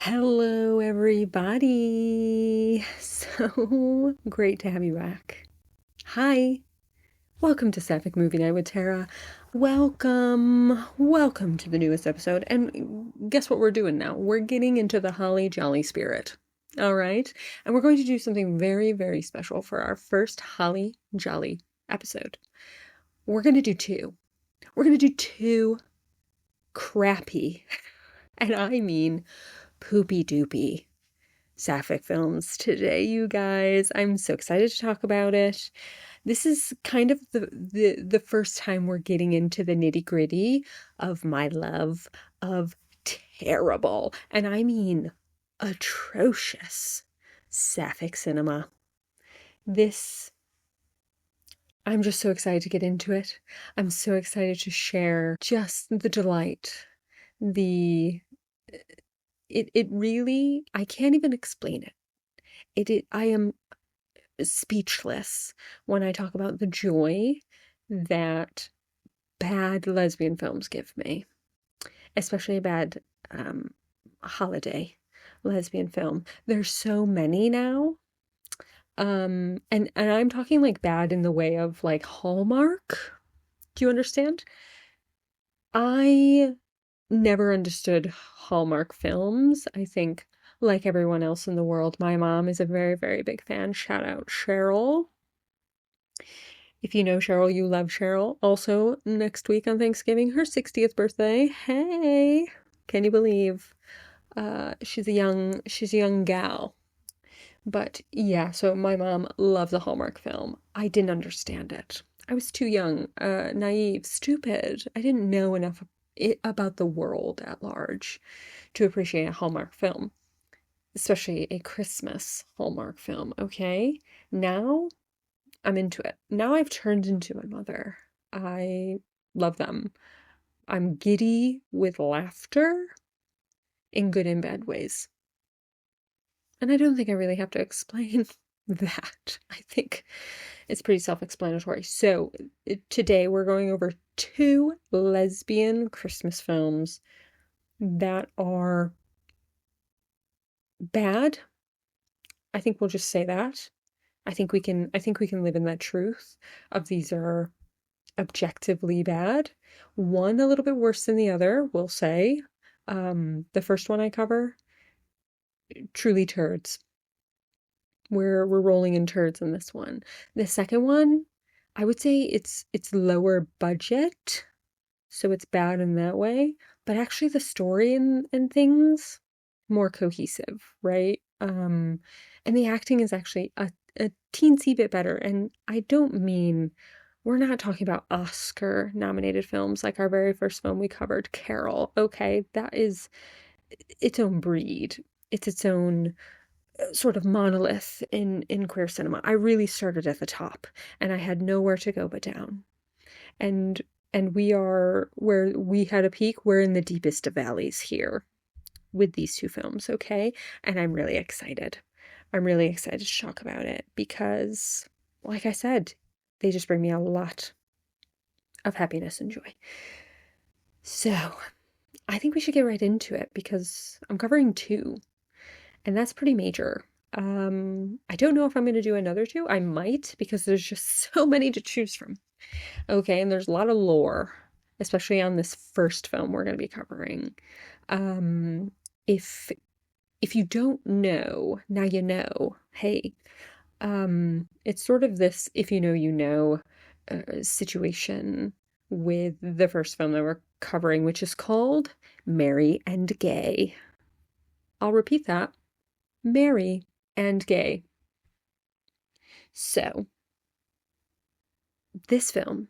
Hello, everybody. So great to have you back. Hi, welcome to Sapphic Movie Night with Tara. Welcome to the newest episode. And guess what we're doing now? We're getting into the holly jolly spirit. All right. And we're going to do something very, very special for our first holly jolly episode. We're going to do two. We're going to do two crappy, and I mean poopy doopy Sapphic films today, you guys. I'm so excited to talk about it. This is kind of the first time we're getting into the nitty-gritty of my love of terrible, and I mean atrocious Sapphic cinema. This I'm just so excited to get into it. I'm so excited to share just the delight, the it really, I can't even explain it. I am speechless when I talk about the joy that bad lesbian films give me, especially a bad holiday lesbian film. There's so many now. And I'm talking like bad in the way of like Hallmark. Do you understand? I never understood Hallmark films. I think, like everyone else in the world, my mom is a very, very big fan. Shout out Cheryl. If you know Cheryl, you love Cheryl. Also, next week on Thanksgiving, her 60th birthday. Hey, can you believe? She's a young gal. But yeah, so my mom loves a Hallmark film. I didn't understand it. I was too young, naive, stupid. I didn't know enough about the world at large to appreciate a Hallmark film, especially a Christmas Hallmark film, okay? Now I'm into it. Now I've turned into my mother. I love them. I'm giddy with laughter in good and bad ways. And I don't think I really have to explain that. I think it's pretty self-explanatory. So today we're going over two lesbian Christmas films that are bad. I think we'll just say that. I think we can live in that truth of these are objectively bad. One a little bit worse than the other, we'll say. The first one I cover, truly turds. We're rolling in turds in this one. The second one, I would say it's lower budget, so it's bad in that way, but actually the story and things more cohesive, right? And the acting is actually a teensy bit better. And I don't mean, we're not talking about Oscar nominated films like our very first film we covered, Carol. Okay, that is its own breed. It's its own sort of monolith in queer cinema. I really started at the top and I had nowhere to go but down. And we are where we had a peak, we're in the deepest of valleys here with these two films, okay? And I'm really excited. I'm really excited to talk about it because, like I said, they just bring me a lot of happiness and joy. So, I think we should get right into it because I'm covering two, and that's pretty major. I don't know if I'm going to do another two. I might because there's just so many to choose from. Okay, and there's a lot of lore, especially on this first film we're going to be covering. Um, if you don't know, now you know. Hey, it's sort of this if you know, you know situation with the first film that we're covering, which is called Merry and Gay. I'll repeat that. Merry and Gay. So, this film.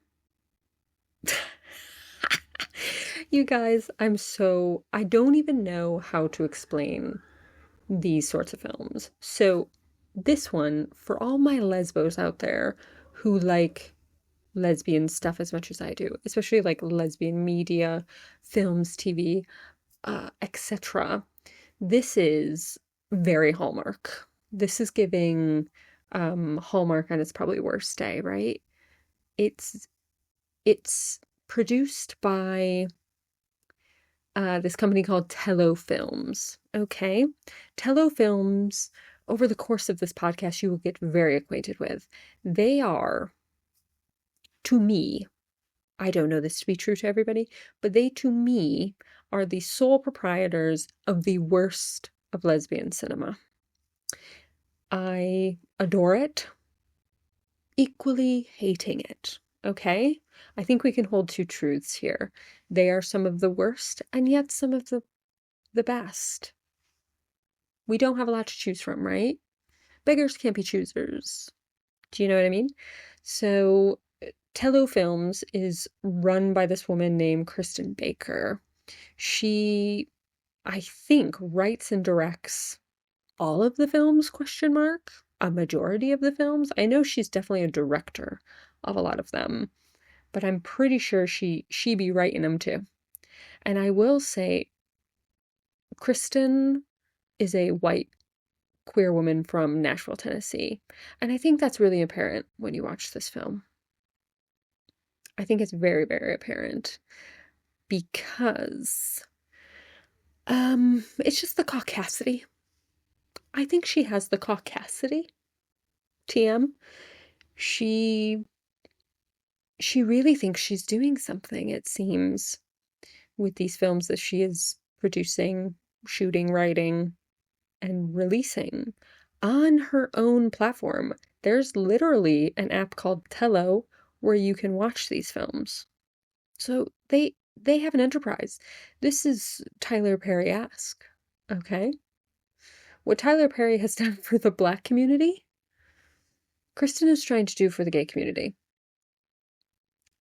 You guys, I don't even know how to explain these sorts of films. So, this one, for all my lesbos out there who like lesbian stuff as much as I do, especially like lesbian media, films, TV, etc., this is very Hallmark. This is giving Hallmark on its probably worst day, right? It's produced by this company called Tello Films. Okay. Tello Films, over the course of this podcast, you will get very acquainted with. They are, to me, I don't know this to be true to everybody, but they, to me, are the sole proprietors of the worst of lesbian cinema. I adore it, equally hating it. Okay? I think we can hold two truths here. They are some of the worst, and yet some of the best. We don't have a lot to choose from, right? Beggars can't be choosers. Do you know what I mean? So, Tello Films is run by this woman named Kristen Baker. She, I think, writes and directs all of the films, question mark, a majority of the films. I know she's definitely a director of a lot of them, but I'm pretty sure she be writing them too. And I will say, Kristen is a white queer woman from Nashville, Tennessee. And I think that's really apparent when you watch this film. I think it's very, very apparent because it's just the caucasity. I think she has the caucasity. TM. She really thinks she's doing something, it seems, with these films that she is producing, shooting, writing, and releasing on her own platform. There's literally an app called Tello where you can watch these films. So they have an enterprise. This is Tyler Perry-esque, okay? What Tyler Perry has done for the Black community, Kristen is trying to do for the gay community.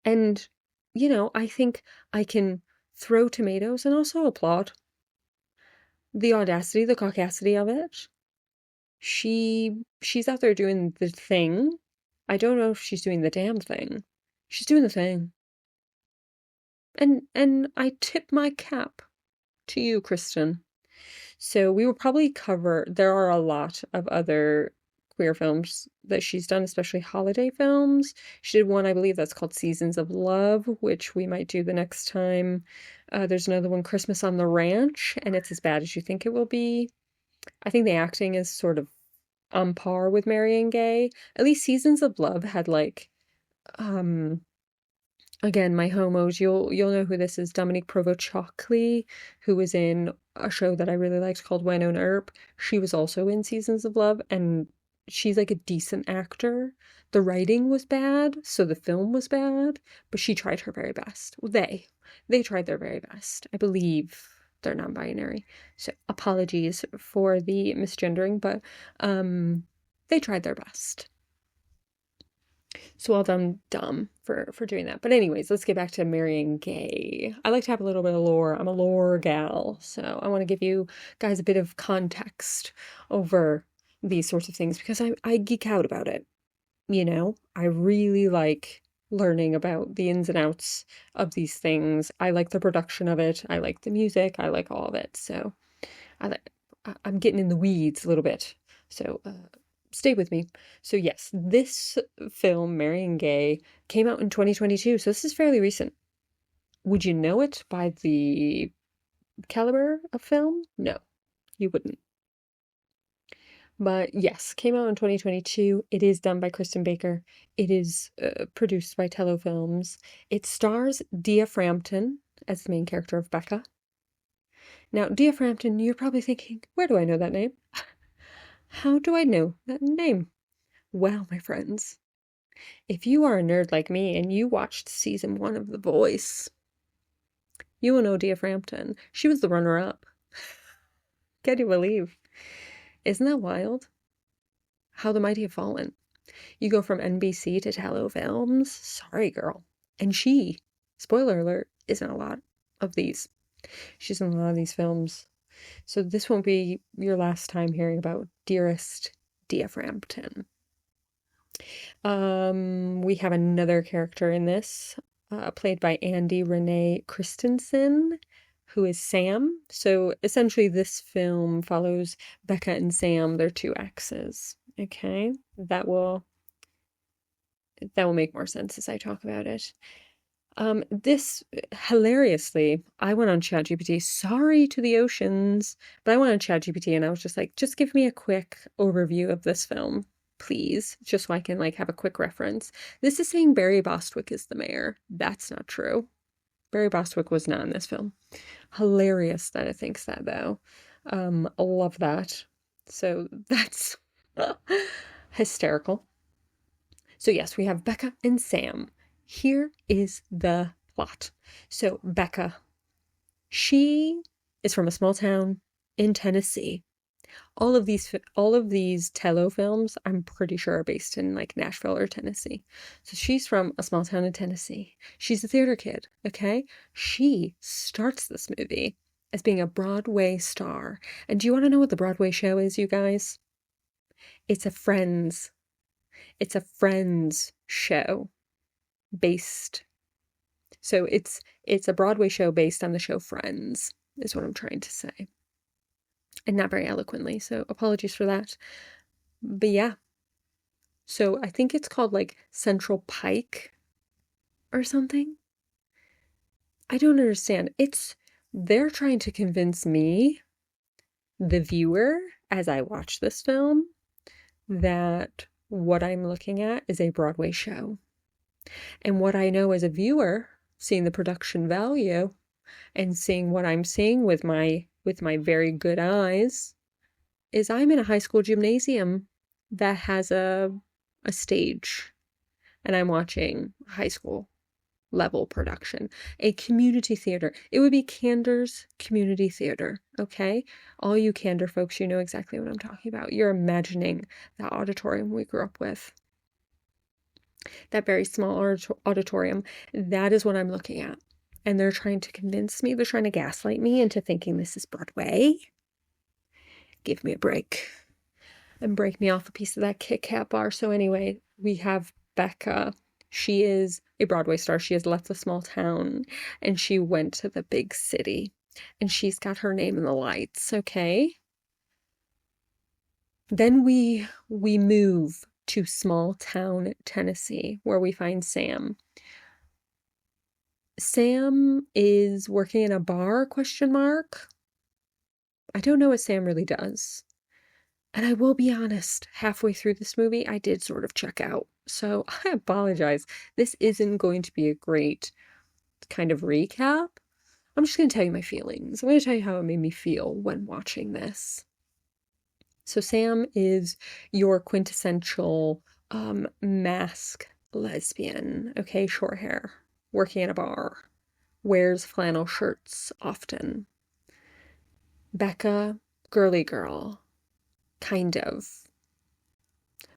And, you know, I think I can throw tomatoes and also applaud the audacity, the caucasity of it. She's out there doing the thing. I don't know if she's doing the damn thing. She's doing the thing. And I tip my cap to you, Kristen. So we will probably cover, there are a lot of other queer films that she's done, especially holiday films. She did one, I believe, that's called Seasons of Love, which we might do the next time. There's another one, Christmas on the Ranch, and it's as bad as you think it will be. I think the acting is sort of on par with Marion Gay. At least Seasons of Love had like, again, my homos, you'll know who this is, Dominique Provost-Chockley, who was in a show that I really liked called Wynonna Earp. She was also in Seasons of Love, and she's like a decent actor. The writing was bad, so the film was bad, but she tried her very best. Well, they tried their very best. I believe they're non-binary, so apologies for the misgendering, but they tried their best. So well done, dumb, for doing that. But anyways, let's get back to Marion Gay. I like to have a little bit of lore. I'm a lore gal, so I want to give you guys a bit of context over these sorts of things because I geek out about it. You know, I really like learning about the ins and outs of these things. I like the production of it. I like the music. I like all of it. So I'm getting in the weeds a little bit. So stay with me. So yes, this film, Marion Gay, came out in 2022. So this is fairly recent. Would you know it by the caliber of film? No, you wouldn't. But yes, came out in 2022. It is done by Kristen Baker. It is produced by Tello Films. It stars Dia Frampton as the main character of Becca. Now, Dia Frampton, you're probably thinking, where do I know that name? How do I know that name? Well, my friends, if you are a nerd like me and you watched season 1 of The Voice, you will know Dia Frampton. She was the runner-up. Can you believe? Isn't that wild? How the mighty have fallen. You go from NBC to Tello Films. Sorry, girl. And she, spoiler alert, is in a lot of these. She's in a lot of these films. So this won't be your last time hearing about dearest Dia Frampton. We have another character in this, played by Andy Renee Christensen, who is Sam. So essentially this film follows Becca and Sam, their two exes. Okay, that will make more sense as I talk about it. This hilariously, I went on ChatGPT. Sorry to the oceans, but I went on ChatGPT and I was just like, just give me a quick overview of this film, please, just so I can like have a quick reference. This is saying Barry Bostwick is the mayor. That's not true. Barry Bostwick was not in this film. Hilarious that it thinks that though. I love that. So that's hysterical. So yes, we have Becca and Sam. Here is the plot. So Becca, she is from a small town in Tennessee. All of these Tello films, I'm pretty sure are based in like Nashville or Tennessee. So she's from a small town in Tennessee. She's a theater kid, okay? She starts this movie as being a Broadway star. And do you want to know what the Broadway show is, you guys? It's a Friends. It's a Friends show based. So it's a Broadway show based on the show Friends, is what I'm trying to say. And not very eloquently, so apologies for that. But yeah. So I think it's called like Central Pike or something. I don't understand. They're trying to convince me, the viewer, as I watch this film, that what I'm looking at is a Broadway show. And what I know as a viewer, seeing the production value and seeing what I'm seeing with my very good eyes, is I'm in a high school gymnasium that has a stage, and I'm watching high school level production, a community theater. It would be Cander's Community Theater, okay? All you Candor folks, you know exactly what I'm talking about. You're imagining that auditorium we grew up with. That very small auditorium. That is what I'm looking at. And they're trying to convince me, they're trying to gaslight me into thinking this is Broadway. Give me a break. And break me off a piece of that Kit Kat bar. So anyway, we have Becca. She is a Broadway star. She has left the small town and she went to the big city. And she's got her name in the lights, okay? Then we move to small town Tennessee, where we find Sam. Sam is working in a bar, question mark. I don't know what Sam really does. And I will be honest, halfway through this movie, I did sort of check out. So I apologize. This isn't going to be a great kind of recap. I'm just going to tell you my feelings. I'm going to tell you how it made me feel when watching this. So Sam is your quintessential mask lesbian, okay? Short hair, working at a bar, wears flannel shirts often. Becca, girly girl, kind of.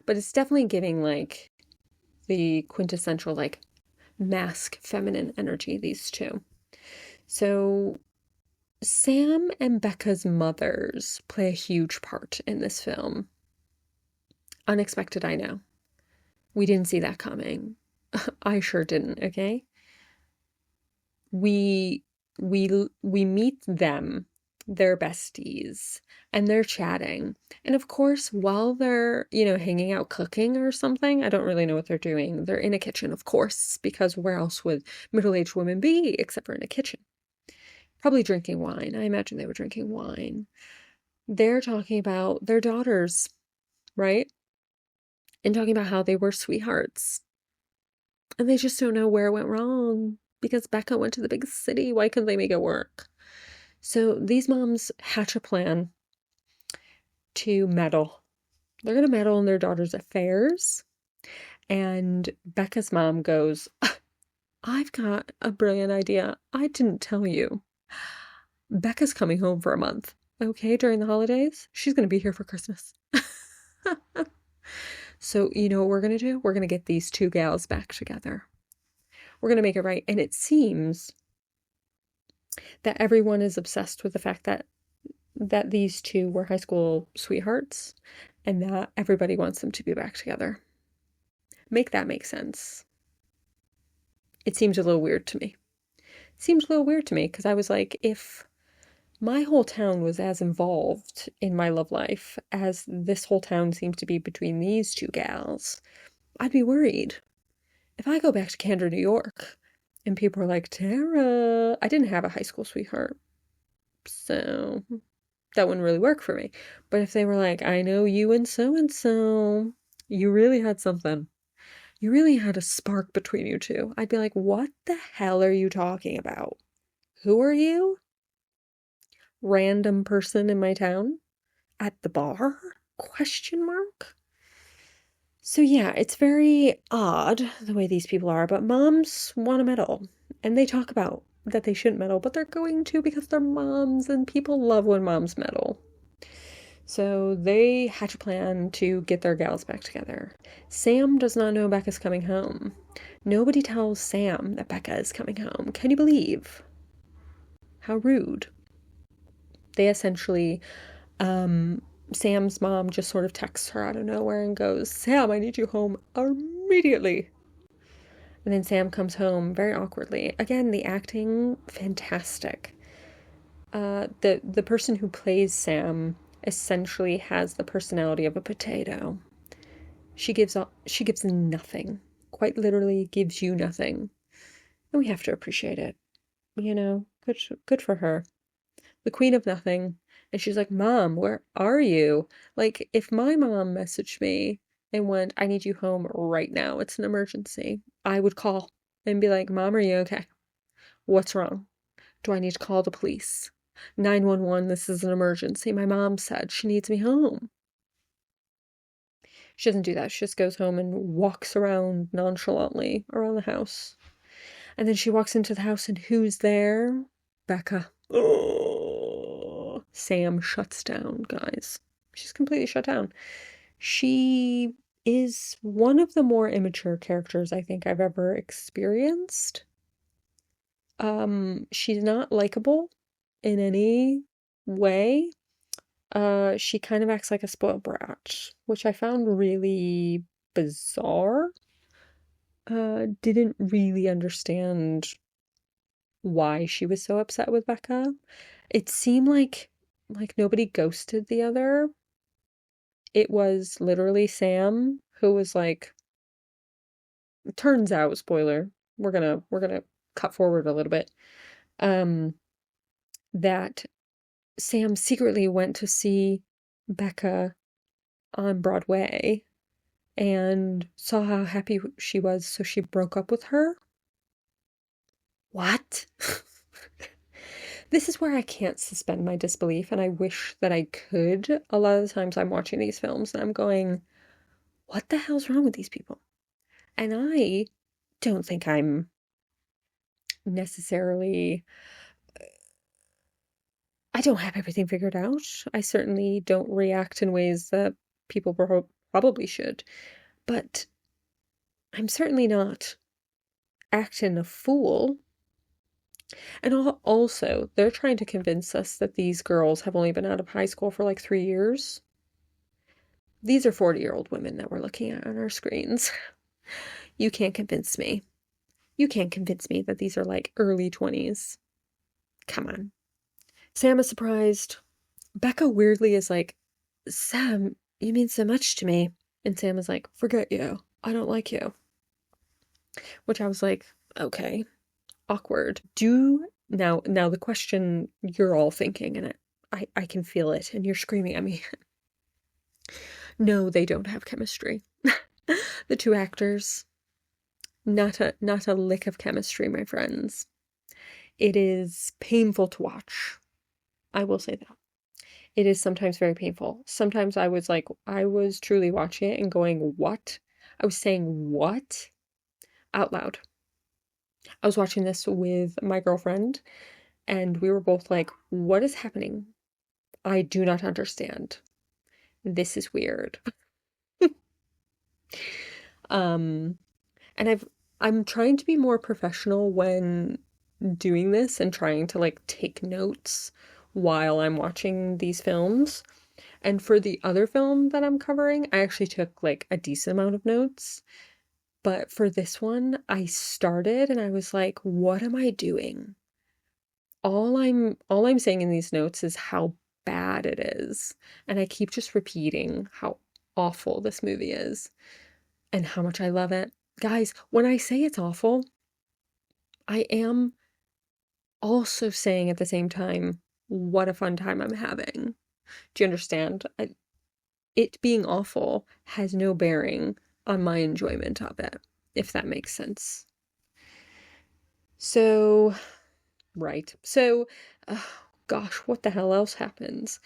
But it's definitely giving like the quintessential like mask feminine energy, these two. So Sam and Becca's mothers play a huge part in this film. Unexpected, I know. We didn't see that coming. I sure didn't, okay? We meet them, they're besties, and they're chatting. And of course, while they're, hanging out cooking or something, I don't really know what they're doing. They're in a kitchen, of course, because where else would middle-aged women be except for in a kitchen? Probably drinking wine. I imagine they were drinking wine. They're talking about their daughters, right? And talking about how they were sweethearts. And they just don't know where it went wrong because Becca went to the big city. Why couldn't they make it work? So these moms hatch a plan to meddle. They're going to meddle in their daughter's affairs. And Becca's mom goes, I've got a brilliant idea. I didn't tell you. Becca's coming home for a month, okay, during the holidays. She's going to be here for Christmas. So, you know what we're going to do? We're going to get these two gals back together. We're going to make it right. And it seems that everyone is obsessed with the fact that these two were high school sweethearts and that everybody wants them to be back together. Make that make sense. It seems a little weird to me. It seems a little weird to me because I was like, if my whole town was as involved in my love life as this whole town seems to be between these two gals, I'd be worried. If I go back to Candor, New York, And people are like, Tara, I didn't have a high school sweetheart, so that wouldn't really work for me. But if they were like, I know you and so, you really had something. You really had a spark between you two. I'd be like, what the hell are you talking about? Who are you? Random person in my town? At the bar? Question mark? So yeah, it's very odd the way these people are, but moms want to meddle. And they talk about that they shouldn't meddle, but they're going to because they're moms and people love when moms meddle. So they hatch a plan to get their gals back together. Sam does not know Becca's coming home. Nobody tells Sam that Becca is coming home. Can you believe? How rude. They essentially, Sam's mom just sort of texts her out of nowhere and goes, Sam, I need you home immediately. And then Sam comes home very awkwardly. Again, the acting, fantastic. The person who plays Sam essentially has the personality of a potato. She gives nothing. Quite literally gives you nothing. And we have to appreciate it. You know, good for her. The queen of nothing. And she's like, Mom, where are you? Like, if my mom messaged me and went, I need you home right now, it's an emergency, I would call and be like, Mom, are you okay? What's wrong? Do I need to call the police? 911, this is an emergency. My mom said she needs me home. She doesn't do that. She just goes home and walks around nonchalantly around the house. And then she walks into the house, and who's there? Becca. Oh, Sam shuts down, guys. She's completely shut down. She is one of the more immature characters I think I've ever experienced. She's not likable in any way. She kind of acts like a spoiled brat, which I found really bizarre. Didn't really understand why she was so upset with Becca. It seemed like nobody ghosted the other. It was literally Sam who was like, turns out, spoiler, we're gonna cut forward a little bit. Um, that Sam secretly went to see Becca on Broadway and saw how happy she was, so she broke up with her. What? This is where I can't suspend my disbelief, and I wish that I could. A lot of the times I'm watching these films and I'm going, what the hell's wrong with these people? And I don't think I'm necessarily, I don't have everything figured out. I certainly don't react in ways that people probably should. But I'm certainly not acting a fool. And also, they're trying to convince us that these girls have only been out of high school for like 3 years. These are 40-year-old women that we're looking at on our screens. You can't convince me. You can't convince me that these are like early 20s. Come on. Sam is surprised. Becca weirdly is like, Sam, you mean so much to me. And Sam is like, forget you. I don't like you. Which I was like, okay, awkward. Now the question you're all thinking, and I can feel it, and you're screaming at me. No, they don't have chemistry. The two actors, not a lick of chemistry, my friends. It is painful to watch. I will say that. It is sometimes very painful. Sometimes I was truly watching it and going, what? I was saying, what? Out loud. I was watching this with my girlfriend, and we were both like, what is happening? I do not understand. This is weird. And I'm trying to be more professional when doing this and trying to like take notes while I'm watching these films. And for the other film that I'm covering, I actually took like a decent amount of notes. But for this one, I started and I was like, what am I doing? All I'm saying in these notes is how bad it is. And I keep just repeating how awful this movie is and how much I love it. Guys, when I say it's awful, I am also saying at the same time, what a fun time I'm having. Do you understand? It being awful has no bearing on my enjoyment of it, if that makes sense. So, right. So, gosh, what the hell else happens?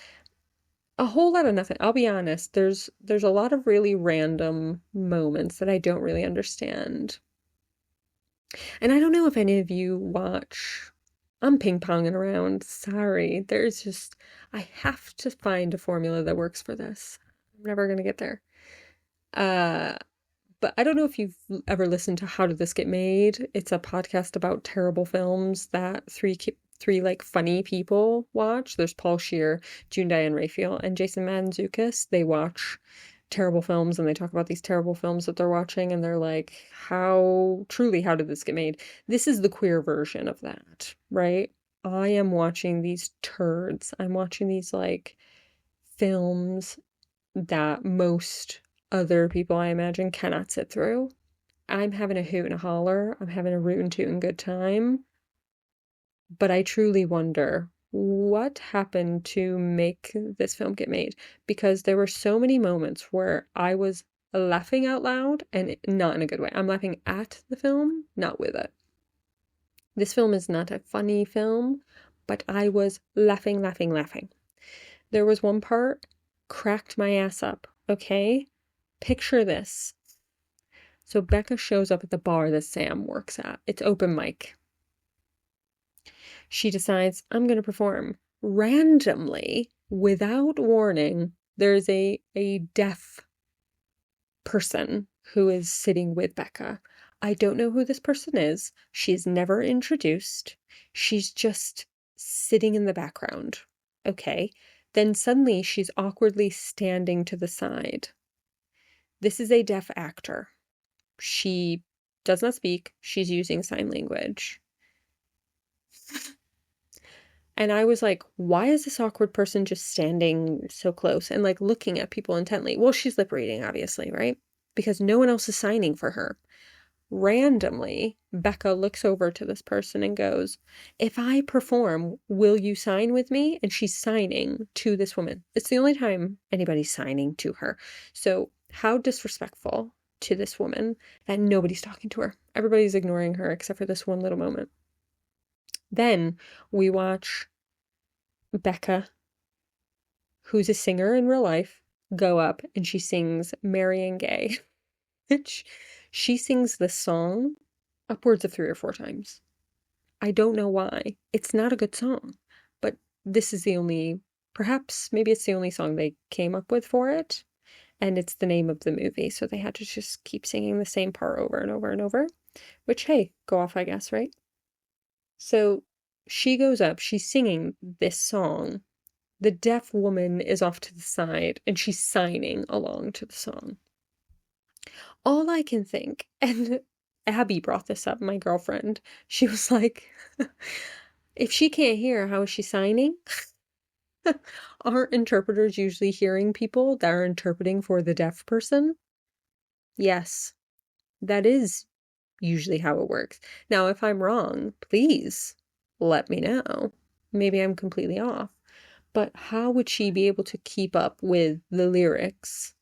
A whole lot of nothing. I'll be honest, there's a lot of really random moments that I don't really understand. And I don't know if any of you watch. I'm ping-ponging around. Sorry. I have to find a formula that works for this. I'm never gonna get there. Uh, but I don't know if you've ever listened to How Did This Get Made? It's a podcast about terrible films that three like funny people watch. There's Paul Scheer, June Diane Raphael, and Jason Mantzoukas. They watch terrible films and they talk about these terrible films that they're watching and they're like, how did this get made? This is the queer version of that, right? I am watching these turds. I'm watching these like films that most other people, I imagine, cannot sit through. I'm having a hoot and a holler. I'm having a rootin' tootin' good time. But I truly wonder what happened to make this film get made, because there were so many moments where I was laughing out loud, and not in a good way. I'm laughing at the film, not with it. This film is not a funny film, but I was laughing, laughing, laughing. There was one part, cracked my ass up, okay? Picture this. So Becca shows up at the bar that Sam works at. It's open mic. She decides, I'm going to perform. Randomly, without warning, there's a deaf person who is sitting with Becca. I don't know who this person is. She's never introduced. She's just sitting in the background. Okay. Then suddenly she's awkwardly standing to the side. This is a deaf actor. She does not speak. She's using sign language. And I was like, why is this awkward person just standing so close and like looking at people intently? Well, she's lip reading, obviously, right? Because no one else is signing for her. Randomly, Becca looks over to this person and goes, if I perform, will you sign with me? And she's signing to this woman. It's the only time anybody's signing to her. So how disrespectful to this woman that nobody's talking to her. Everybody's ignoring her except for this one little moment. Then we watch Becca, who's a singer in real life, go up and she sings Marian Gay, which she sings this song upwards of 3 or 4 times. I don't know why. It's not a good song, but this is perhaps maybe it's the only song they came up with for it, and it's the name of the movie, so they had to just keep singing the same part over and over and over, which, hey, go off, I guess, right? So she goes up, she's singing this song. The deaf woman is off to the side and she's signing along to the song. All I can think, and Abby brought this up, my girlfriend, she was like, if she can't hear, how is she signing? Aren't interpreters usually hearing people that are interpreting for the deaf person? Yes, that is usually how it works. Now, if I'm wrong, please let me know. Maybe I'm completely off. But how would she be able to keep up with the lyrics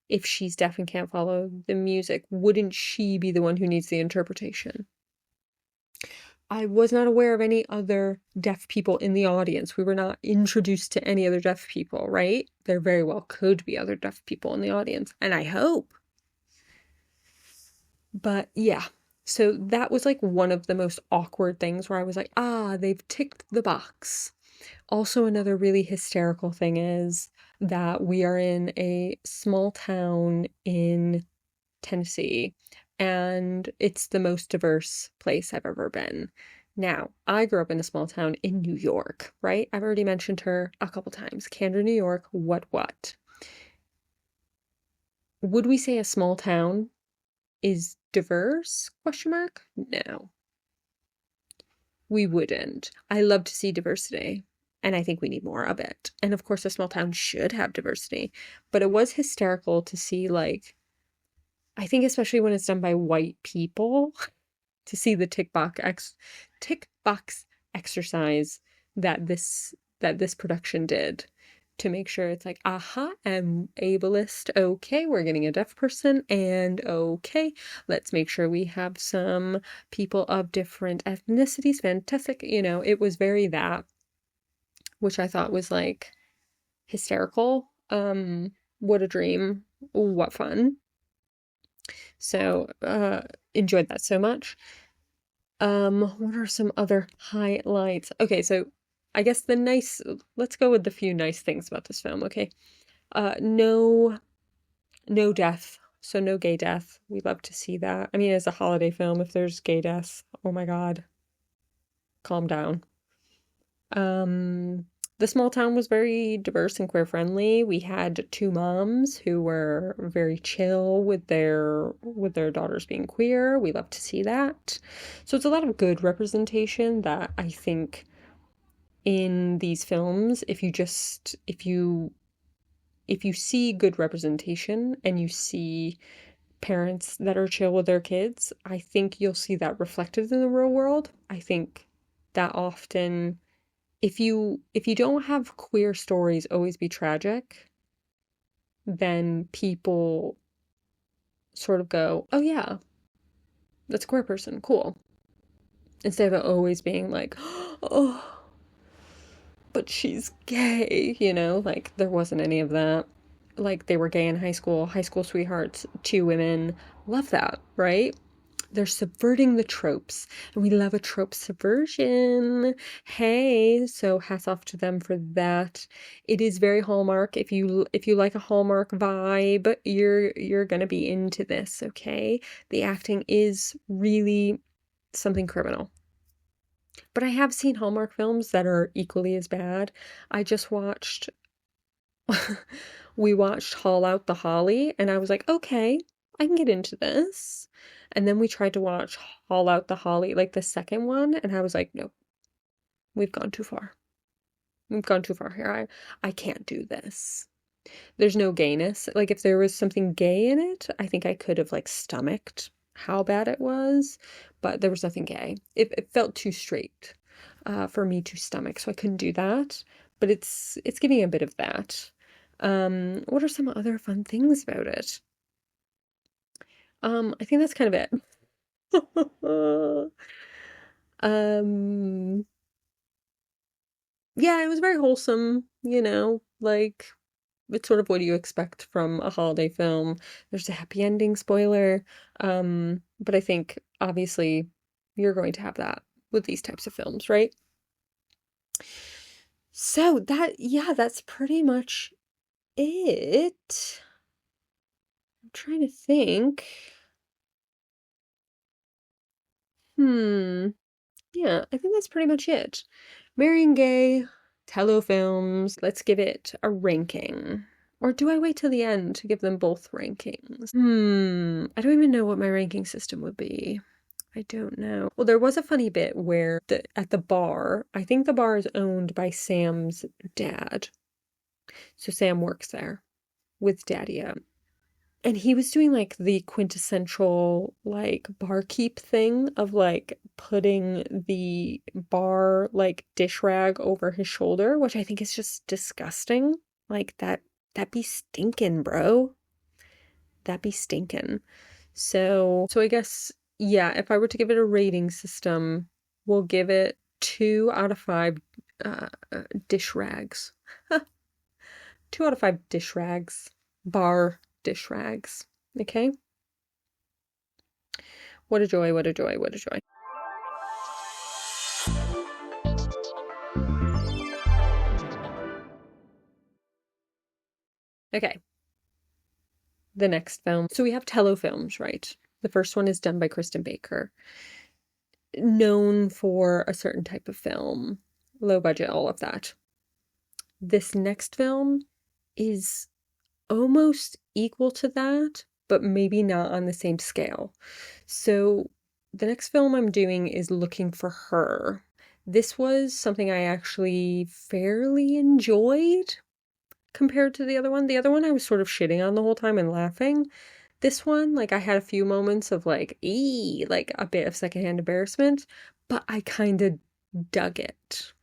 if she's deaf and can't follow the music? Wouldn't she be the one who needs the interpretation? I was not aware of any other deaf people in the audience. We were not introduced to any other deaf people, right? There very well could be other deaf people in the audience, and I hope. But yeah, so that was like one of the most awkward things where I was like, they've ticked the box. Also, another really hysterical thing is that we are in a small town in Tennessee, and it's the most diverse place I've ever been. Now, I grew up in a small town in New York, right? I've already mentioned her a couple times. Camden, New York, what? Would we say a small town is diverse? Question mark? No. We wouldn't. I love to see diversity, and I think we need more of it. And of course, a small town should have diversity, but it was hysterical to see, like, I think especially when it's done by white people, to see the tick box exercise that this production did to make sure it's like, aha, I'm ableist. Okay, we're getting a deaf person, and okay, let's make sure we have some people of different ethnicities. Fantastic. It was very that, which I thought was like hysterical. What a dream. What fun. So, enjoyed that so much. What are some other highlights? Okay, so I guess let's go with the few nice things about this film, okay? No, no death. So no gay death. We love to see that. I mean, as a holiday film, if there's gay death, oh my God, calm down. Um, the small town was very diverse and queer friendly. We had two moms who were very chill with their daughters being queer. We love to see that. So it's a lot of good representation that I think in these films, if you see good representation and you see parents that are chill with their kids, I think you'll see that reflected in the real world. I think that often if you don't have queer stories always be tragic, then people sort of go, "Oh yeah, that's a queer person, cool." Instead of it always being like, "Oh, but she's gay," like there wasn't any of that. Like they were gay in high school sweethearts, two women. Love that, right? They're subverting the tropes, and we love a trope subversion. Hey, so hats off to them for that. It is very Hallmark. If you like a Hallmark vibe, you're gonna be into this, okay? The acting is really something criminal. But I have seen Hallmark films that are equally as bad. I just watched we watched Haul Out the Holly, and I was like, okay, I can get into this. And then we tried to watch Haul Out the Holly, like the second one, and I was like, no, we've gone too far. We've gone too far here. I can't do this. There's no gayness. Like if there was something gay in it, I think I could have like stomached how bad it was, but there was nothing gay. It felt too straight for me to stomach, so I couldn't do that. But it's giving a bit of that. What are some other fun things about it? I think that's kind of it. Um, yeah, it was very wholesome, like it's sort of what you expect from a holiday film. There's a happy ending, spoiler. But I think obviously you're going to have that with these types of films, right? So yeah, that's pretty much it. I'm trying to think. Hmm. Yeah, I think that's pretty much it. Marrying Gay, Tello Films. Let's give it a ranking. Or do I wait till the end to give them both rankings? I don't even know what my ranking system would be. I don't know. Well, there was a funny bit where at the bar, I think the bar is owned by Sam's dad. So Sam works there with Daddy. And he was doing like the quintessential like barkeep thing of like putting the bar like dish rag over his shoulder, which I think is just disgusting. Like that be stinking, bro. That be stinking. So I guess yeah, if I were to give it a rating system, we'll give it 2 out of 5 dish rags. 2 out of 5 dish rags. Bar dish rags. Okay? What a joy, what a joy, what a joy. Okay. The next film. So we have Tello Films, right? The first one is done by Kristen Baker. Known for a certain type of film, low budget, all of that. This next film is almost equal to that, but maybe not on the same scale. So the next film I'm doing is Looking for Her. This was something I actually fairly enjoyed compared to the other one. The other one I was sort of shitting on the whole time and laughing. This one, like I had a few moments of like, like a bit of secondhand embarrassment, but I kind of dug it.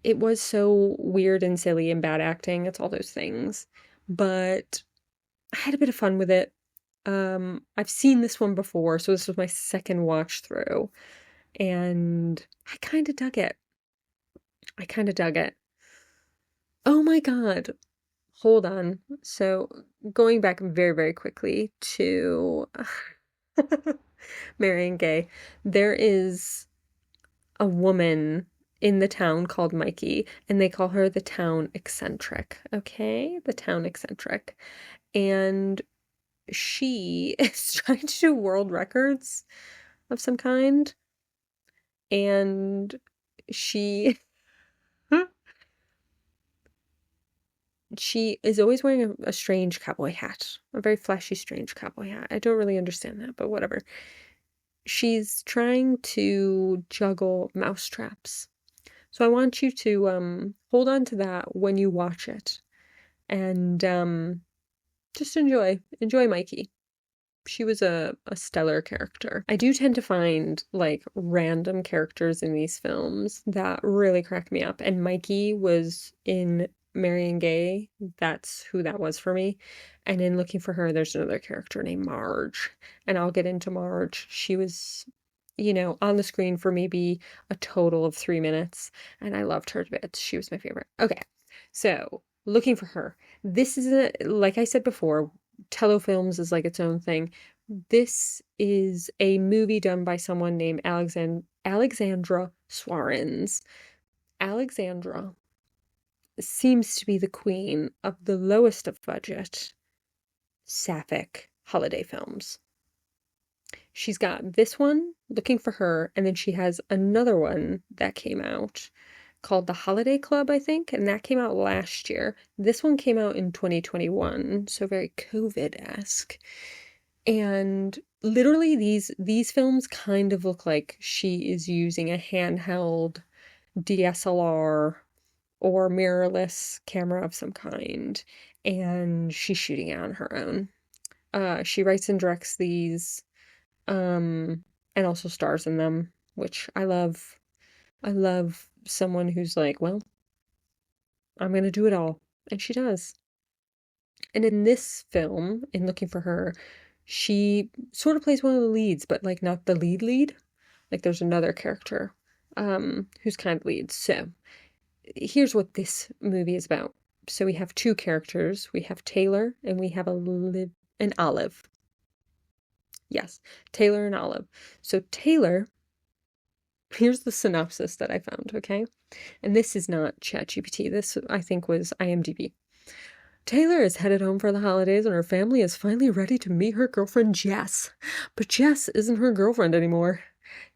It was so weird and silly and bad acting. It's all those things. But I had a bit of fun with it. I've seen this one before, so this was my second watch through, and I kind of dug it. I kind of dug it. Oh my God. Hold on. So, going back very, very quickly to Marion Gay, there is a woman in the town called Mikey, and they call her the town eccentric. Okay? The town eccentric. And she is trying to do world records of some kind, and she she is always wearing a strange cowboy hat, a very flashy, strange cowboy hat. I don't really understand that, but whatever. She's trying to juggle mouse traps. So I want you to hold on to that when you watch it, and just enjoy Mikey. She was a stellar character. I do tend to find like random characters in these films that really crack me up. And Mikey was in Marion Gay. That's who that was for me. And in Looking for Her, there's another character named Marge. And I'll get into Marge. She was, on the screen for maybe a total of 3 minutes. And I loved her to bits. She was my favorite. Okay. So, Looking for Her. This is like I said before, telefilms is like its own thing. This is a movie done by someone named Alexandra Swarens. Alexandra seems to be the queen of the lowest of budget Sapphic holiday films. She's got this one, Looking for Her, and then she has another one that came out called The Holiday Club, I think, and that came out last year. This one came out in 2021, so very COVID-esque. And literally these films kind of look like she is using a handheld DSLR or mirrorless camera of some kind, and she's shooting it on her own. She writes and directs these, and also stars in them, which I love. I love someone who's like, well, I'm gonna do it all. And she does. And in this film, in Looking for Her, she sort of plays one of the leads, but like not the lead. Like there's another character who's kind of lead. So here's what this movie is about. So we have two characters. We have Taylor and we have an Olive. Yes, Taylor and Olive. So Taylor, here's the synopsis that I found, okay? And this is not ChatGPT. This, I think, was IMDb. Taylor is headed home for the holidays and her family is finally ready to meet her girlfriend Jess. But Jess isn't her girlfriend anymore.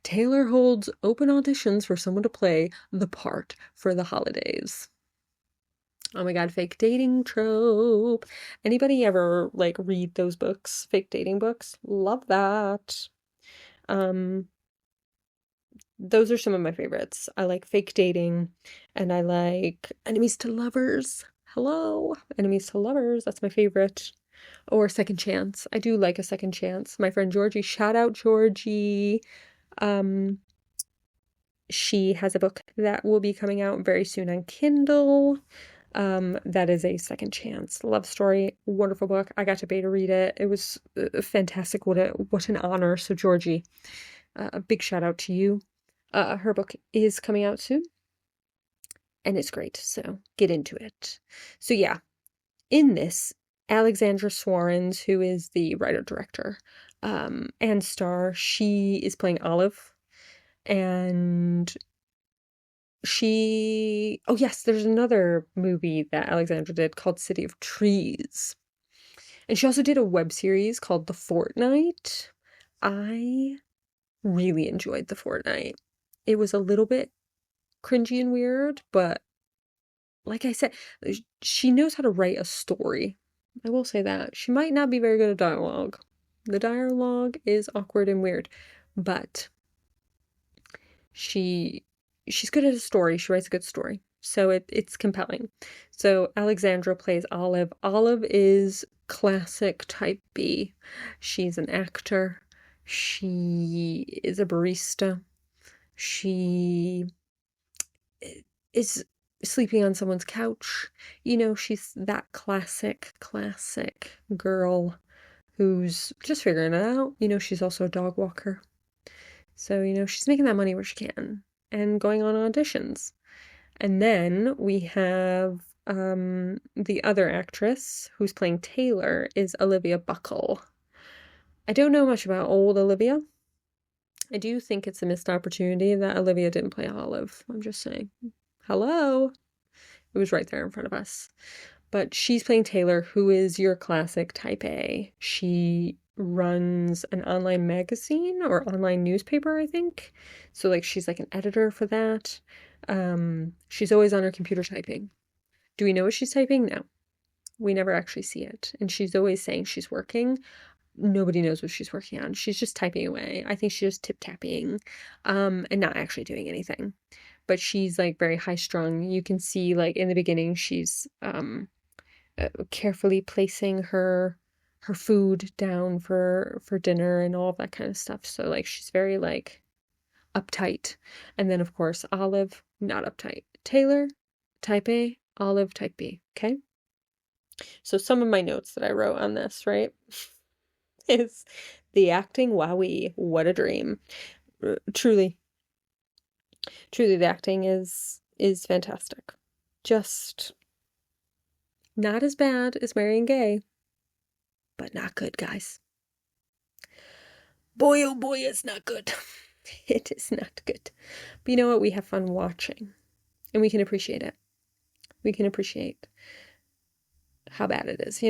Taylor holds open auditions for someone to play the part for the holidays. Oh my God, fake dating trope. Anybody ever like read those books, fake dating books? Love that. Those are some of my favorites. I like fake dating and I like enemies to lovers. Hello, enemies to lovers. That's my favorite. Or second chance. I do like a second chance. My friend Georgie, shout out Georgie. She has a book that will be coming out very soon on Kindle. That is a second chance love story. Wonderful book. I got to beta read it. It was fantastic. What an honor. So Georgie, a big shout out to you. Her book is coming out soon. And it's great, so get into it. So yeah, in this, Alexandra Swarens, who is the writer-director and star, she is playing Olive. And oh yes, there's another movie that Alexandra did called City of Trees. And she also did a web series called The Fortnight. I really enjoyed The Fortnight. It was a little bit cringy and weird, but like I said, she knows how to write a story. I will say that. She might not be very good at dialogue. The dialogue is awkward and weird, but she's good at a story. She writes a good story. So it's compelling. So Alexandra plays Olive. Olive is classic type B. She's an actor. She is a barista. She is sleeping on someone's couch. She's that classic girl who's just figuring it out. She's also a dog walker. So, she's making that money where she can and going on auditions. And then we have the other actress who's playing Taylor is Olivia Buckle. I don't know much about old Olivia. I do think it's a missed opportunity that Olivia didn't play Olive. I'm just saying. Hello. It was right there in front of us. But she's playing Taylor, who is your classic type A. She runs an online magazine or online newspaper, I think. So like she's like an editor for that. She's always on her computer typing. Do we know what she's typing? No. We never actually see it. And she's always saying she's working. Nobody knows what she's working on. She's just typing away. I think she's just tip-tapping, and not actually doing anything. But she's like very high-strung. You can see like in the beginning she's carefully placing her food down for dinner and all of that kind of stuff. So like she's very like uptight. And then of course Olive, not uptight. Taylor, type A, Olive, type B. Okay. So some of my notes that I wrote on this, right, is the acting. Wowee, what a dream. Truly, the acting is fantastic. Just not as bad as Marion Gay, but not good, guys. Boy, oh boy, it's not good. It is not good. But you know what? We have fun watching, and we can appreciate it. We can appreciate how bad it is,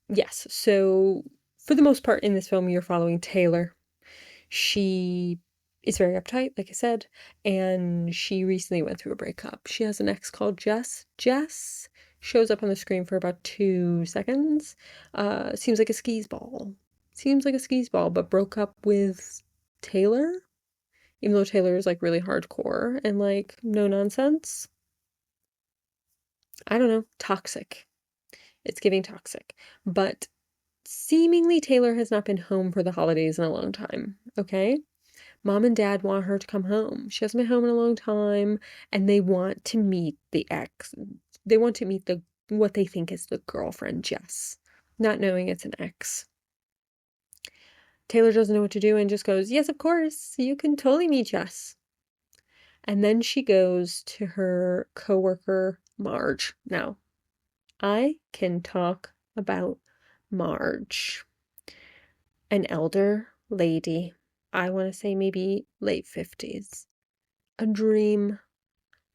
Yes, so for the most part in this film, you're following Taylor. She is very uptight, like I said, and she recently went through a breakup. She has an ex called Jess. Jess shows up on the screen for about 2 seconds. Seems like a skis ball. But broke up with Taylor, even though Taylor is like really hardcore and like no nonsense. I don't know, toxic. It's giving toxic. But seemingly Taylor has not been home for the holidays in a long time, okay? Mom and Dad want her to come home. She hasn't been home in a long time, and they want to meet the ex. They want to meet what they think is the girlfriend, Jess, not knowing it's an ex. Taylor doesn't know what to do and just goes, yes, of course, you can totally meet Jess. And then she goes to her coworker, Marge. Now, I can talk about Marge, an elder lady. I want to say maybe late 50s. A dream.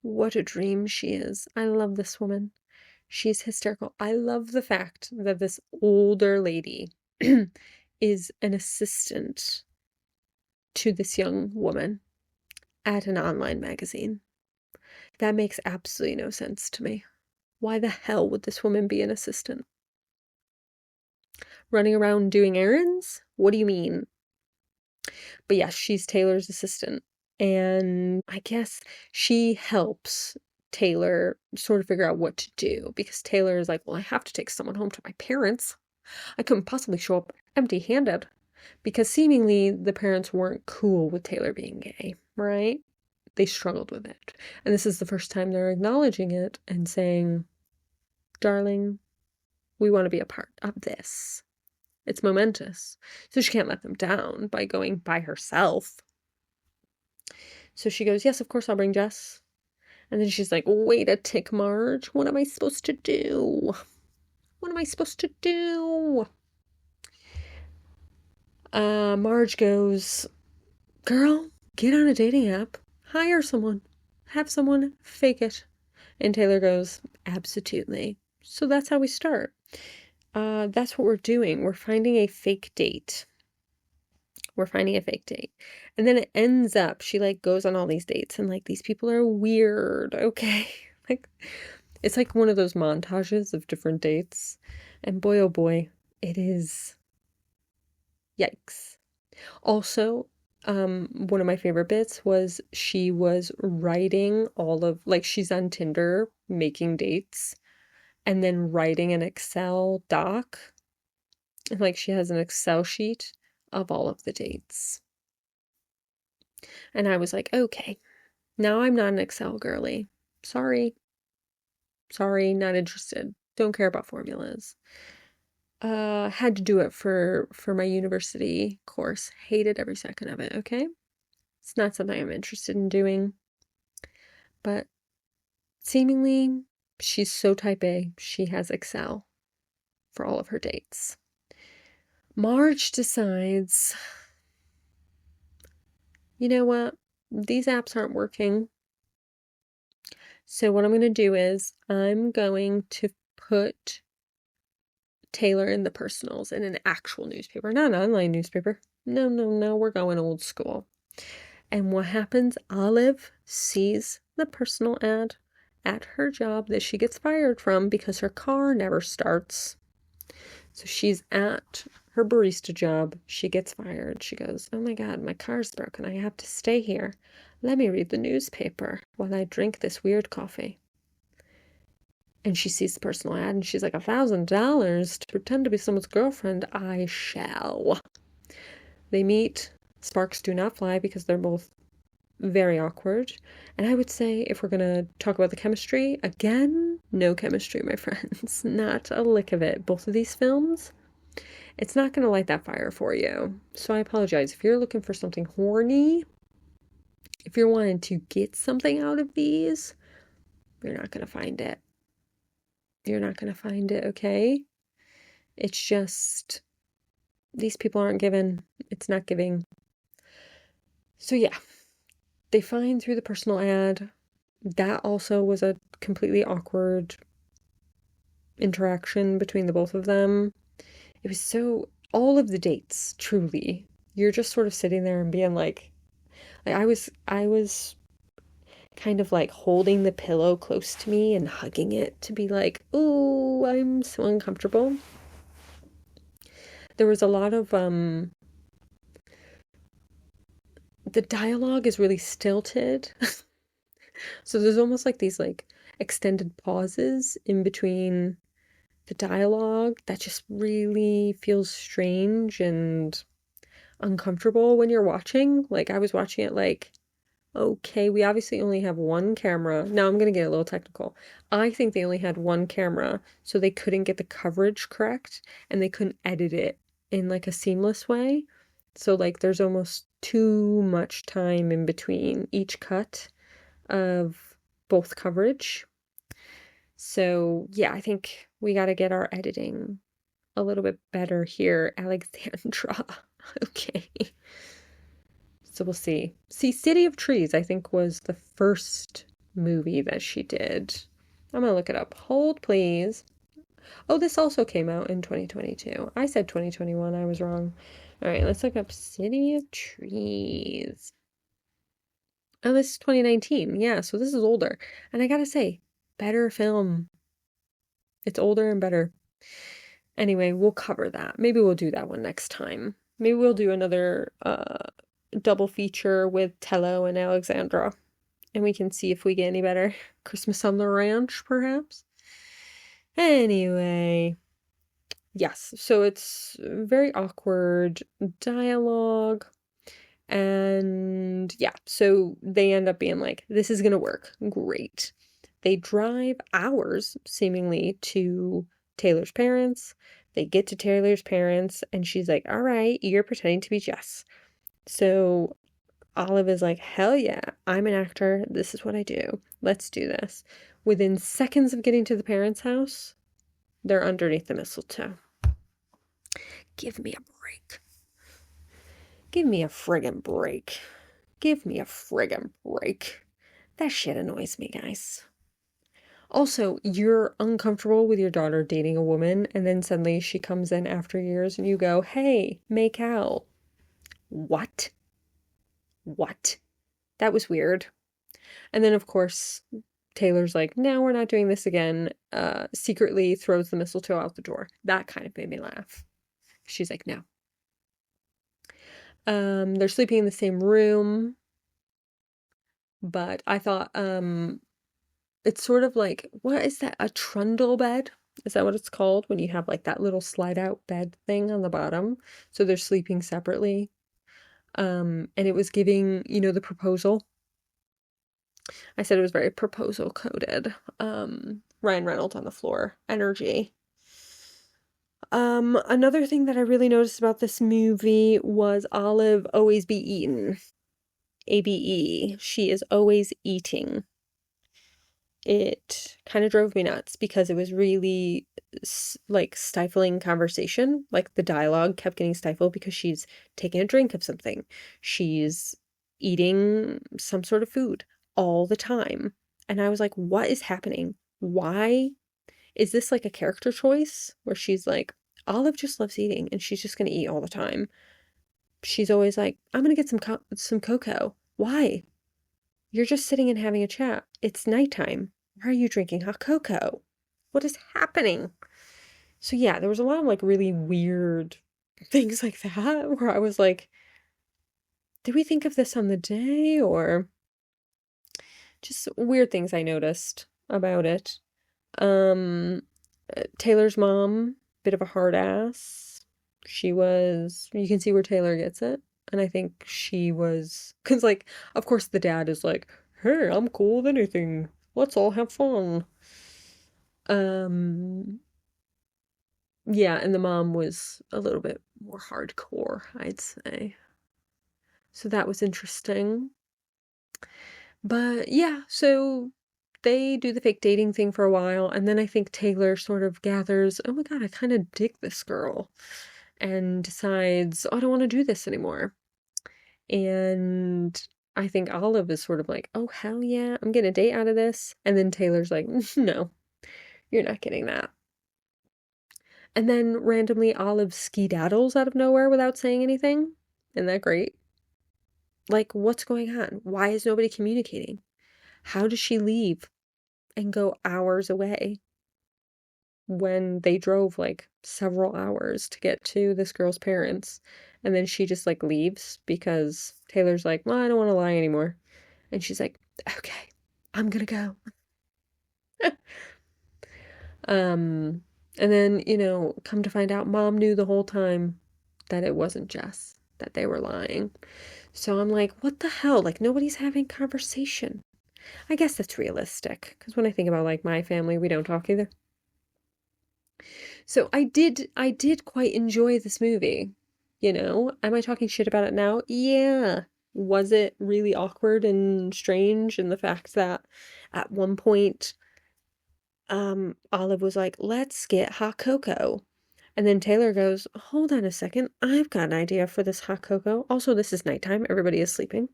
What a dream she is. I love this woman. She's hysterical. I love the fact that this older lady is an assistant to this young woman at an online magazine. That makes absolutely no sense to me. Why the hell would this woman be an assistant? Running around doing errands? What do you mean? But yes, she's Taylor's assistant. And I guess she helps Taylor sort of figure out what to do, because Taylor is like, well, I have to take someone home to my parents. I couldn't possibly show up empty-handed, because seemingly the parents weren't cool with Taylor being gay, right? They struggled with it. And this is the first time they're acknowledging it and saying, darling, we want to be a part of this. It's momentous. So she can't let them down by going by herself. So she goes, yes, of course I'll bring Jess. And then she's like, wait a tick, Marge. What am I supposed to do? Marge goes, girl, get on a dating app. Hire someone. Have someone fake it. And Taylor goes, absolutely. So that's how we start. That's what we're doing. We're finding a fake date. And then it ends up, she like goes on all these dates and like these people are weird, okay? Like it's like one of those montages of different dates. And boy oh boy, it is yikes. Also, one of my favorite bits was she was writing all of, like, she's on Tinder making dates, and then writing an Excel doc. Like she has an Excel sheet of all of the dates. And I was like, okay, now I'm not an Excel girly. Sorry. Sorry, not interested. Don't care about formulas. Had to do it for my university course. Hated every second of it, okay? It's not something I'm interested in doing. But seemingly she's so type A, she has Excel for all of her dates. Marge decides, you know what? These apps aren't working. So what I'm going to do is I'm going to put Taylor in the personals in an actual newspaper, not an online newspaper. No, no, no, we're going old school. And what happens? Olive sees the personal ad at her job that she gets fired from because her car never starts. So she's at her barista job. She gets fired. She goes, oh my God, my car's broken. I have to stay here. Let me read the newspaper while I drink this weird coffee. And she sees the personal ad and she's like, $1,000 to pretend to be someone's girlfriend? I shall. They meet. Sparks do not fly because they're both very awkward. And I would say, if we're going to talk about the chemistry, again, no chemistry, my friends. Not a lick of it. Both of these films, it's not going to light that fire for you. So I apologize. If you're looking for something horny, if you're wanting to get something out of these, you're not going to find it. You're not going to find it, okay? It's just, these people aren't given. It's not giving. So yeah, they find through the personal ad. That also was a completely awkward interaction between the both of them. It was so, all of the dates, truly, you're just sort of sitting there and being like I was kind of like holding the pillow close to me and hugging it to be like, oh, I'm so uncomfortable. There was a lot of the dialogue is really stilted. So there's almost like these like extended pauses in between the dialogue that just really feels strange and uncomfortable when you're watching. Like I was watching it like, okay, we obviously only have one camera. Now I'm gonna get a little technical. I think they only had one camera, so they couldn't get the coverage correct and they couldn't edit it in like a seamless way. So like there's almost too much time in between each cut of both coverage. So yeah, I think we got to get our editing a little bit better here, Alexandra. Okay. So we'll see. See, City of Trees, I think, was the first movie that she did. I'm gonna look it up. Hold, please. Oh, this also came out in 2022. I said 2021. I was wrong. All right, let's look up City of Trees. Oh, this is 2019. Yeah, so this is older. And I gotta say, better film. It's older and better. Anyway, we'll cover that. Maybe we'll do that one next time. Maybe we'll do another double feature with Tello and Alexandra. And we can see if we get any better. Christmas on the Ranch, perhaps? Anyway, yes, so it's very awkward dialogue. And yeah, so they end up being like, this is gonna work. Great. They drive hours, seemingly, to Taylor's parents. They get to Taylor's parents, and she's like, all right, you're pretending to be Jess. So Olive is like, hell yeah, I'm an actor. This is what I do. Let's do this. Within seconds of getting to the parents' house, they're underneath the mistletoe. Give me a break. Give me a friggin' break. Give me a friggin' break. That shit annoys me, guys. Also, you're uncomfortable with your daughter dating a woman, and then suddenly she comes in after years and you go, hey, make out. What? What? That was weird. And then, of course, Taylor's like, no, we're not doing this again. Secretly throws the mistletoe out the door. That kind of made me laugh. She's like, no. They're sleeping in the same room. But I thought It's sort of like, what is that? A trundle bed? Is that what it's called? When you have like that little slide out bed thing on the bottom. So they're sleeping separately. And it was giving, the proposal. I said it was very proposal coded. Ryan Reynolds on the floor energy. Another thing that I really noticed about this movie was Olive always be eaten. ABE. She is always eating. It kind of drove me nuts because it was really like stifling conversation. Like the dialogue kept getting stifled because she's taking a drink of something. She's eating some sort of food all the time. And I was like, what is happening? Why is this like a character choice where she's like, Olive just loves eating and she's just going to eat all the time? She's always like, I'm going to get some cocoa. Why? You're just sitting and having a chat. It's nighttime. Why are you drinking hot cocoa? What is happening? So yeah, there was a lot of like really weird things like that where I was like, did we think of this on the day, or just weird things I noticed about it. Um Taylor's mom, bit of a hard ass. You can see where Taylor gets it. And I think she was, because, like, of course, the dad is like, hey, I'm cool with anything. Let's all have fun. Um, yeah, and the mom was a little bit more hardcore, I'd say. So that was interesting. But yeah, so they do the fake dating thing for a while, and then I think Taylor sort of gathers, oh my God, I kind of dig this girl, and decides, oh, I don't want to do this anymore. And I think Olive is sort of like, oh, hell yeah, I'm getting a date out of this. And then Taylor's like, no, you're not getting that. And then randomly Olive skedaddles out of nowhere without saying anything. Isn't that great? Like, what's going on? Why is nobody communicating? How does she leave and go hours away when they drove like several hours to get to this girl's parents? And then she just like leaves because Taylor's like, well, I don't want to lie anymore. And she's like, okay, I'm gonna go. Um, and then, come to find out, mom knew the whole time that it wasn't Jess, that they were lying. So I'm like, what the hell? Like, nobody's having conversation. I guess that's realistic, because when I think about like my family, we don't talk either. So I did quite enjoy this movie. Am I talking shit about it now? Yeah. Was it really awkward and strange in the fact that at one point Olive was like, let's get hot cocoa. And then Taylor goes, hold on a second, I've got an idea for this hot cocoa. Also, this is nighttime, everybody is sleeping.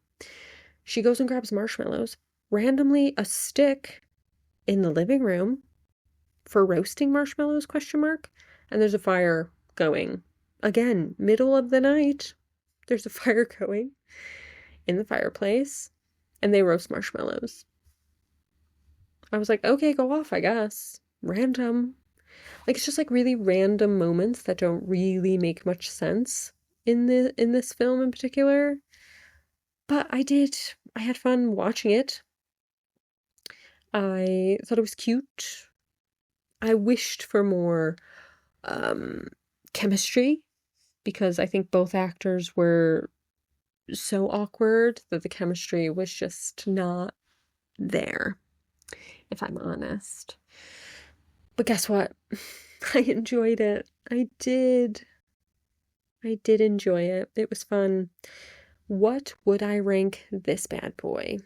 She goes and grabs marshmallows, randomly a stick in the living room for roasting marshmallows, question mark. And there's a fire going. Again, middle of the night, there's a fire going in the fireplace, and they roast marshmallows. I was like, okay, go off, I guess. Random. Like, it's just like really random moments that don't really make much sense in this film in particular. But I had fun watching it. I thought it was cute. I wished for more chemistry because I think both actors were so awkward that the chemistry was just not there, if I'm honest. But guess what? I enjoyed it. I did. I did enjoy it. It was fun. What would I rank this bad boy?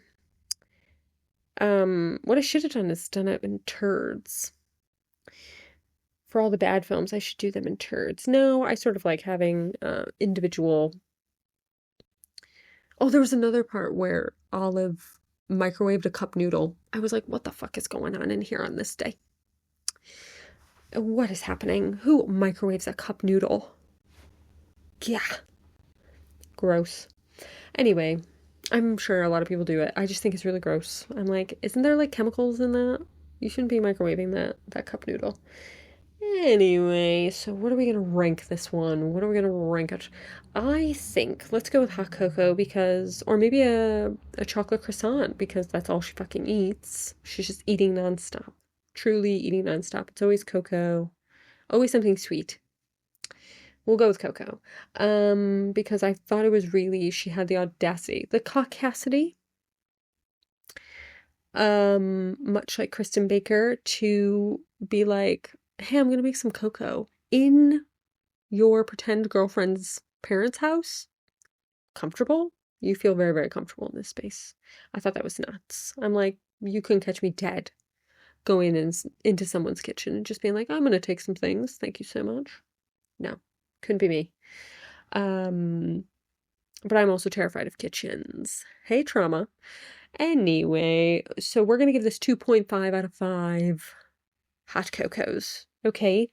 What I should have done is done it in turds. For all the bad films, I should do them in turds. No, I sort of like having individual. Oh, there was another part where Olive microwaved a cup noodle. I was like, what the fuck is going on in here on this day? What is happening? Who microwaves a cup noodle? Yeah. Gross. Anyway, I'm sure a lot of people do it. I just think it's really gross. I'm like, isn't there like chemicals in that? You shouldn't be microwaving that cup noodle. Anyway, so what are we gonna rank this one? What are we gonna rank it? I think let's go with hot cocoa because, or maybe a chocolate croissant because that's all she fucking eats. She's just eating nonstop. Truly eating nonstop. It's always cocoa, always something sweet. We'll go with cocoa. Because I thought it was really, she had the audacity, the caucasity, much like Kristen Baker, to be like, hey, I'm gonna make some cocoa in your pretend girlfriend's parents' house. Comfortable? You feel very, very comfortable in this space. I thought that was nuts. I'm like, you couldn't catch me dead going into someone's kitchen and just being like, I'm gonna take some things. Thank you so much. No, couldn't be me. But I'm also terrified of kitchens. Hey, trauma. Anyway, so we're gonna give this 2.5 out of 5 hot cocos. Okay.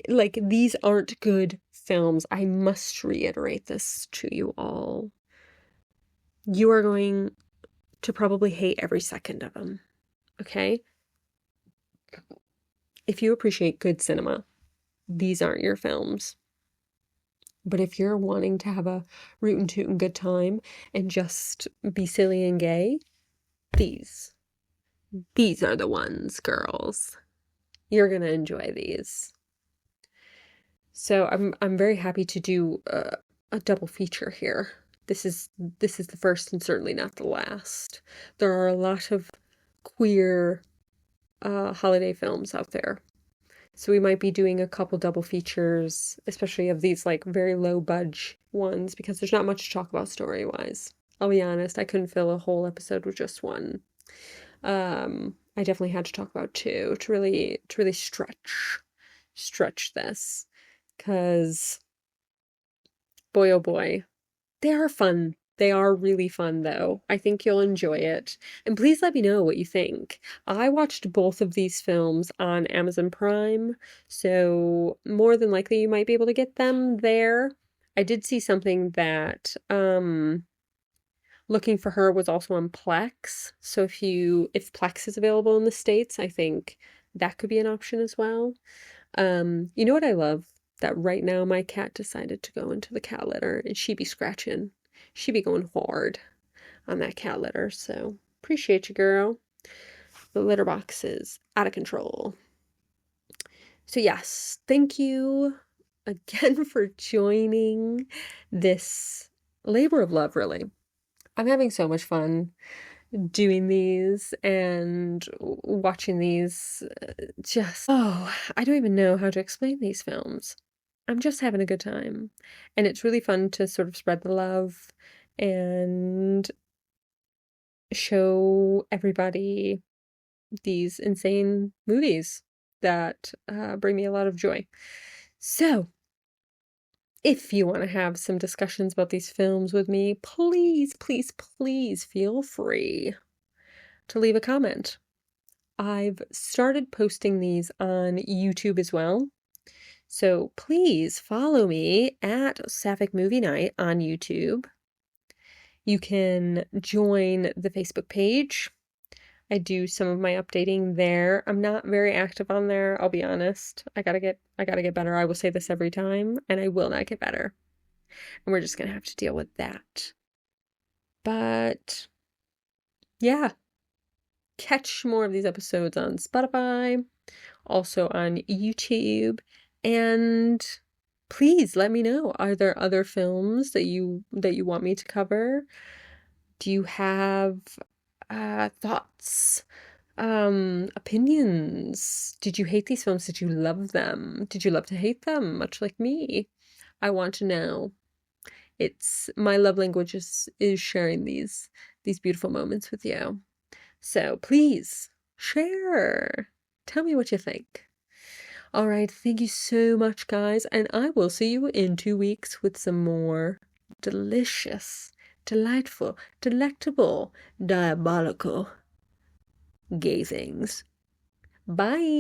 Like, these aren't good films. I must reiterate this to you all. You are going to probably hate every second of them. Okay? If you appreciate good cinema, these aren't your films. But if you're wanting to have a rootin' tootin' good time and just be silly and gay, these are the ones, girls. You're gonna enjoy these. So I'm very happy to do a double feature here. This is the first and certainly not the last. There are a lot of queer holiday films out there. So we might be doing a couple double features, especially of these like very low budge ones, because there's not much to talk about story-wise. I'll be honest, I couldn't fill a whole episode with just one. I definitely had to talk about two to really stretch this, because boy oh boy, they are fun. They are really fun, though. I think you'll enjoy it. And please let me know what you think. I watched both of these films on Amazon Prime, so more than likely you might be able to get them there. I did see something that Looking for Her was also on Plex. So if Plex is available in the States, I think that could be an option as well. You know what I love? That right now my cat decided to go into the cat litter and she be scratching. She be going hard on that cat litter. So appreciate you, girl. The litter box is out of control. So yes, thank you again for joining this labor of love, really. I'm having so much fun doing these and watching these. I don't even know how to explain these films. I'm just having a good time. And it's really fun to sort of spread the love and show everybody these insane movies that bring me a lot of joy. So, if you want to have some discussions about these films with me, please, please, please feel free to leave a comment. I've started posting these on YouTube as well. So please follow me at Sapphic Movie Night on YouTube. You can join the Facebook page. I do some of my updating there. I'm not very active on there, I'll be honest. I gotta get better. I will say this every time, and I will not get better. And we're just gonna have to deal with that. But yeah, catch more of these episodes on Spotify, also on YouTube, and please let me know. Are there other films that you want me to cover? Do you have thoughts, opinions? Did you hate these films? Did you love them? Did you love to hate them, much like me? I want to know. It's my love language is sharing these beautiful moments with you. So please share. Tell me what you think. All right, thank you so much, guys, and I will see you in 2 weeks with some more delicious, delightful, delectable, diabolical gay things. Bye.